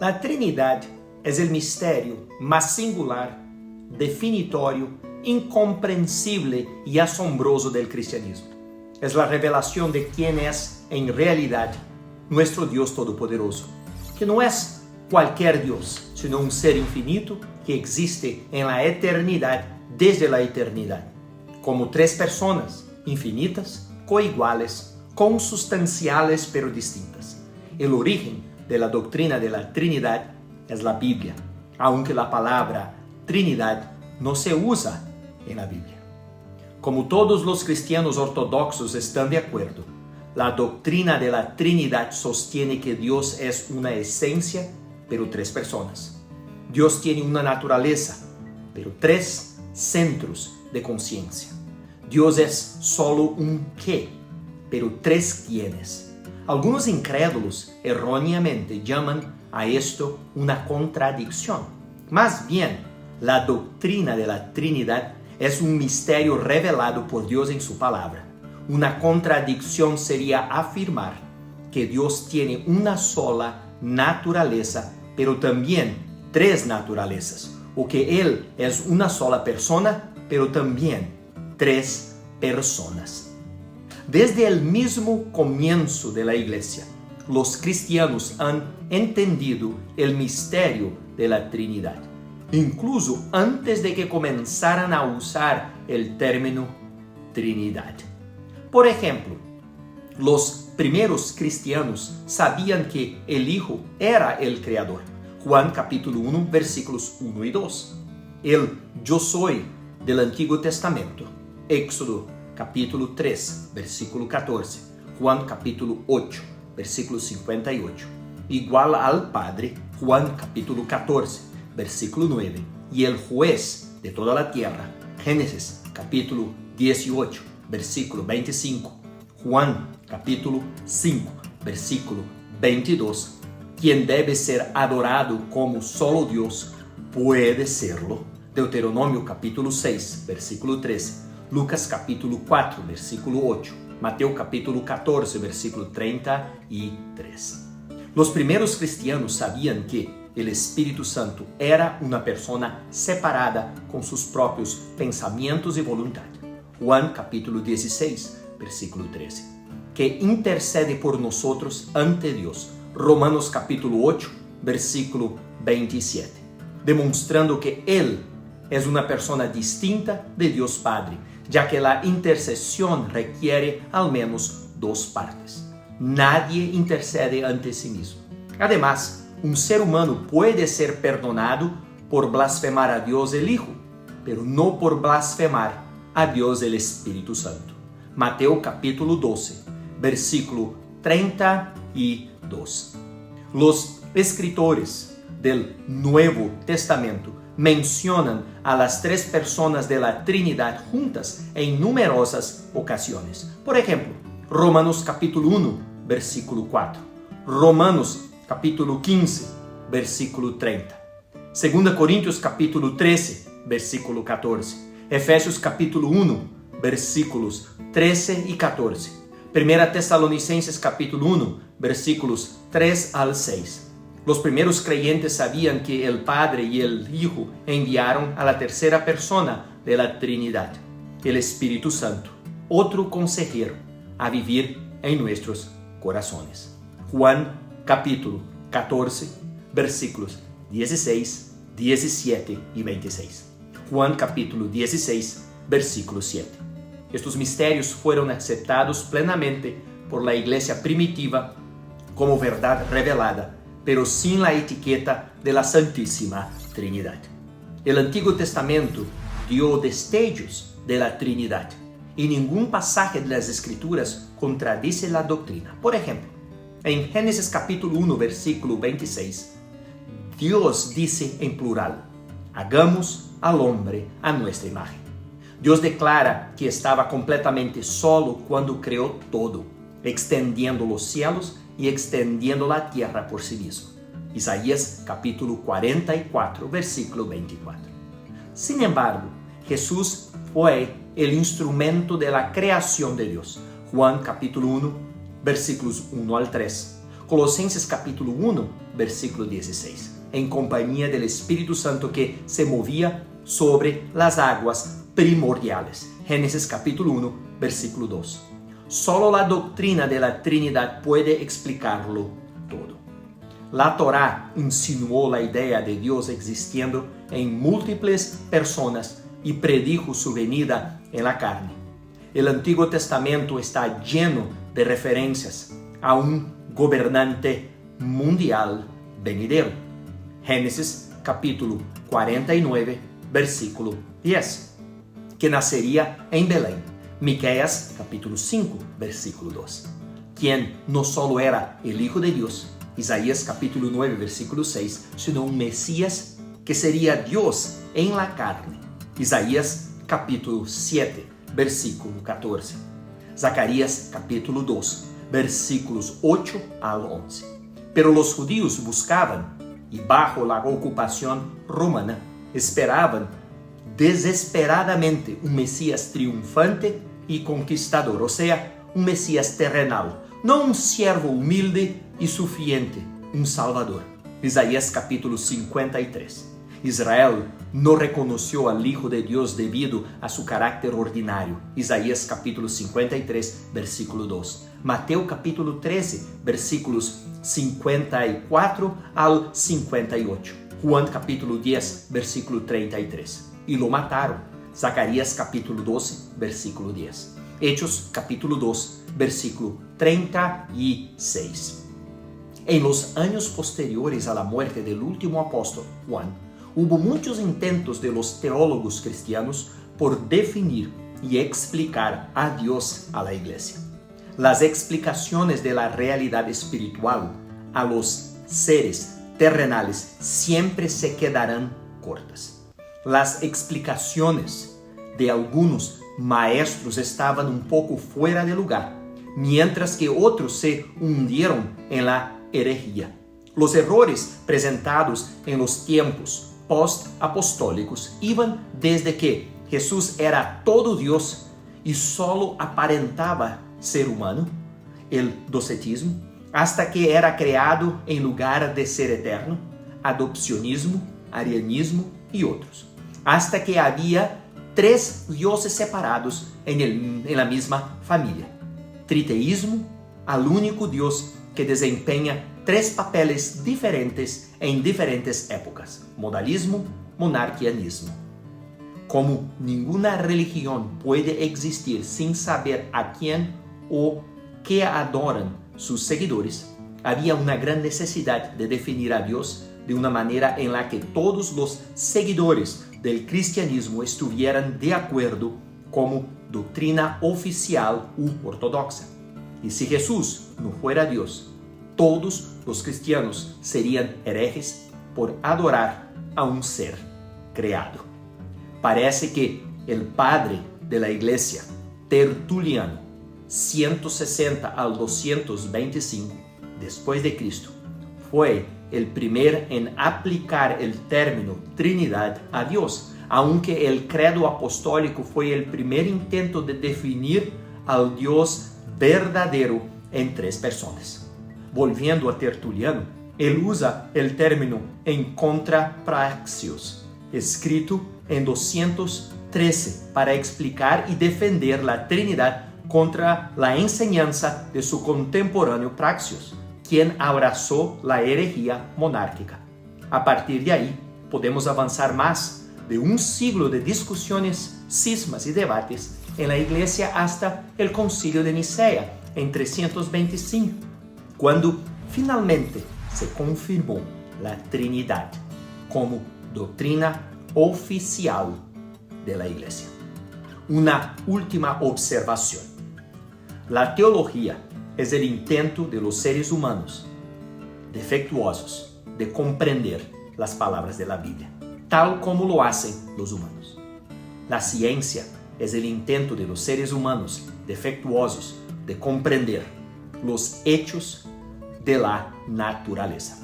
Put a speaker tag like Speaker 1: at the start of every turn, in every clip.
Speaker 1: La Trinidad es el misterio más singular, definitorio, incomprensible y asombroso del cristianismo. Es la revelación de quién es en realidad nuestro Dios Todopoderoso, que no es cualquier Dios, sino un ser infinito que existe en la eternidad desde la eternidad, como tres personas infinitas, coiguales, consustanciales pero distintas. El origen de la doctrina de la Trinidad es la Biblia, aunque la palabra Trinidad no se usa en la Biblia. Como todos los cristianos ortodoxos están de acuerdo, la doctrina de la Trinidad sostiene que Dios es una esencia, pero tres personas. Dios tiene una naturaleza, pero tres centros de conciencia. Dios es solo un qué, pero tres quiénes. Algunos incrédulos erróneamente llaman a esto una contradicción. Más bien, la doctrina de la Trinidad es un misterio revelado por Dios en su palabra. Una contradicción sería afirmar que Dios tiene una sola naturaleza, pero también tres naturalezas, o que Él es una sola persona, pero también tres personas. Desde el mismo comienzo de la Iglesia, los cristianos han entendido el misterio de la Trinidad, incluso antes de que comenzaran a usar el término Trinidad. Por ejemplo, los primeros cristianos sabían que el Hijo era el Creador. Juan capítulo 1, versículos 1 y 2. El yo soy del Antiguo Testamento. Éxodo capítulo 3, versículo 14. Juan capítulo 8, versículo 58. Igual al Padre, Juan capítulo 14, versículo 9. Y el juez de toda la tierra, Génesis capítulo 18, versículo 25. Juan capítulo 5, versículo 22. Quien debe ser adorado como solo Dios puede serlo. Deuteronomio capítulo 6, versículo 13. Lucas capítulo 4, versículo 8. Mateo capítulo 14, versículo 33. Los primeros cristianos sabían que el Espíritu Santo era una persona separada con sus propios pensamientos y voluntad. Juan capítulo 16, versículo 13. Que intercede por nosotros ante Dios. Romanos capítulo 8, versículo 27. Demostrando que Él es una persona distinta de Dios Padre, ya que la intercesión requiere al menos dos partes. Nadie intercede ante sí mismo. Además, un ser humano puede ser perdonado por blasfemar a Dios el Hijo, pero no por blasfemar a Dios el Espíritu Santo. Mateo capítulo 12, versículo 32. Los escritores del Nuevo Testamento mencionan a las tres personas de la Trinidad juntas en numerosas ocasiones. Por ejemplo, Romanos capítulo 1, versículo 4. Romanos capítulo 15, versículo 30. 2 Corintios capítulo 13, versículo 14. Efesios capítulo 1, versículos 13 y 14. 1 Tesalonicenses capítulo 1, versículos 3 al 6. Los primeros creyentes sabían que el Padre y el Hijo enviaron a la tercera persona de la Trinidad, el Espíritu Santo, otro consejero, a vivir en nuestros corazones. Juan capítulo 14, versículos 16, 17 y 26. Juan capítulo 16, versículo 7. Estos misterios fueron aceptados plenamente por la iglesia primitiva como verdad revelada, pero sin la etiqueta de la Santísima Trinidad. El Antiguo Testamento dio destellos de la Trinidad y ningún pasaje de las Escrituras contradice la doctrina. Por ejemplo, en Génesis capítulo 1, versículo 26, Dios dice en plural: hagamos al hombre a nuestra imagen. Dios declara que estaba completamente solo cuando creó todo, extendiendo los cielos y extendiendo la tierra por sí mismo. Isaías capítulo 44, versículo 24. Sin embargo, Jesús fue el instrumento de la creación de Dios. Juan capítulo 1, versículos 1 al 3. Colossenses capítulo 1, versículo 16. En compañía del Espíritu Santo que se movía sobre las aguas primordiales. Génesis capítulo 1, versículo 2. Solo la doctrina de la Trinidad puede explicarlo todo. La Torá insinuó la idea de Dios existiendo en múltiples personas y predijo su venida en la carne. El Antiguo Testamento está lleno de referencias a un gobernante mundial venidero. Génesis capítulo 49, versículo 10, que nacería en Belén. Miqueas capítulo 5, versículo 2, quien no solo era el Hijo de Dios, Isaías capítulo 9, versículo 6, sino un Mesías que sería Dios en la carne, Isaías capítulo 7, versículo 14, Zacarías capítulo 2, versículos 8 al 11. Pero los judíos buscaban, y bajo la ocupación romana, esperaban desesperadamente un Mesías triunfante y conquistador, o sea, un Mesías terrenal, no un siervo humilde y suficiente, un Salvador. Isaías capítulo 53. Israel no reconoció al Hijo de Dios debido a su carácter ordinario. Isaías capítulo 53, versículo 2. Mateo capítulo 13, versículos 54 al 58. Juan capítulo 10, versículo 33. Y lo mataron. Zacarías capítulo 12, versículo 10. Hechos capítulo 2, versículo 36. En los años posteriores a la muerte del último apóstol, Juan, hubo muchos intentos de los teólogos cristianos por definir y explicar a Dios a la iglesia. Las explicaciones de la realidad espiritual a los seres terrenales siempre se quedarán cortas. Las explicaciones de algunos maestros estaban un poco fuera de lugar, mientras que otros se hundieron en la herejía. Los errores presentados en los tiempos post-apostólicos iban desde que Jesús era todo Dios y solo aparentaba ser humano, el docetismo, hasta que era creado en lugar de ser eterno, adopcionismo, arianismo y otros, hasta que había tres dioses separados en la misma familia, triteísmo, al único Dios que desempeña tres papeles diferentes en diferentes épocas, modalismo, monarquianismo. Como ninguna religión puede existir sin saber a quién o qué adoran sus seguidores, había una gran necesidad de definir a Dios de una manera en la que todos los seguidores del cristianismo estuvieran de acuerdo como doctrina oficial u ortodoxa. Y si Jesús no fuera Dios, todos los cristianos serían herejes por adorar a un ser creado. Parece que el padre de la iglesia, Tertuliano, 160 al 225 después de Cristo, fue el primero en aplicar el término Trinidad a Dios, aunque el credo apostólico fue el primer intento de definir al Dios verdadero en tres personas. Volviendo a Tertuliano, él usa el término en contrapraxios, escrito en 213, para explicar y defender la Trinidad contra la enseñanza de su contemporáneo Praxios, quien abrazó la herejía monárquica. A partir de ahí, podemos avanzar más de un siglo de discusiones, cismas y debates en la iglesia hasta el Concilio de Nicea en 325, cuando finalmente se confirmó la Trinidad como doctrina oficial de la iglesia. Una última observación. La teología es el intento de los seres humanos defectuosos de comprender las palabras de la Biblia, tal como lo hacen los humanos. La ciencia es el intento de los seres humanos defectuosos de comprender los hechos de la naturaleza.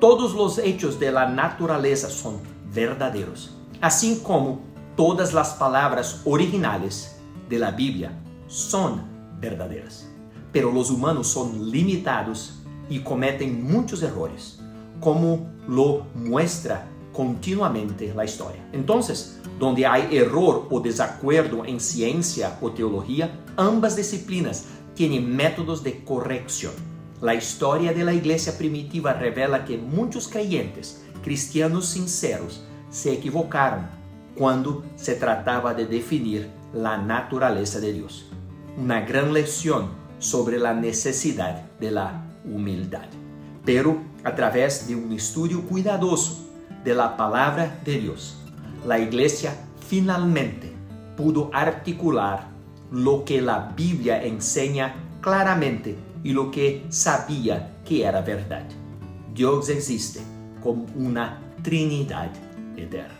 Speaker 1: Todos los hechos de la naturaleza son verdaderos, así como todas las palabras originales de la Biblia son verdaderas. Pero los humanos son limitados y cometen muchos errores, como lo muestra continuamente la historia. Entonces, donde hay error o desacuerdo en ciencia o teología, ambas disciplinas tienen métodos de corrección. La historia de la iglesia primitiva revela que muchos creyentes, cristianos sinceros, se equivocaron cuando se trataba de definir la naturaleza de Dios. Una gran lección sobre la necesidad de la humildad. Pero a través de un estudio cuidadoso de la palabra de Dios, la iglesia finalmente pudo articular lo que la Biblia enseña claramente y lo que sabía que era verdad. Dios existe como una Trinidad eterna.